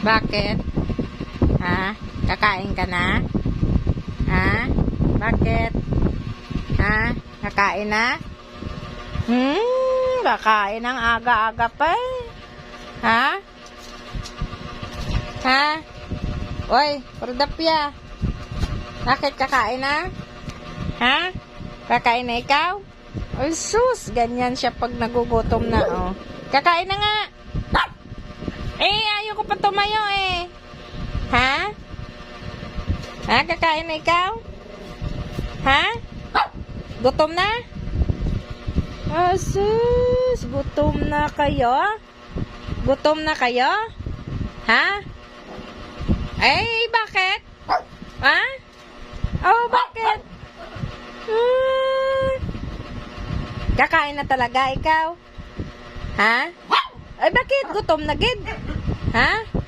Bakit? Ha? Kakain ka na? Ha? Bakit? Ha? Kakain na? Kakain ng aga-aga pa eh. Ha? Ha? Oy, Prodapya. Bakit kakain na? Ha? Kakain na ikaw? Ay sus, ganyan siya pag nagugutom na oh. Kakain na nga. Eh, ayoko pa tumayo eh. Ha? Ha? Kakain na ikaw? Ha? Gutom na? Sus, gutom na kayo? Gutom na kayo? Ha? Eh, bakit? Ha? Oh, bakit? Kakain na talaga ikaw? Ha? Ay, bakit? Gutom na gid? Ha?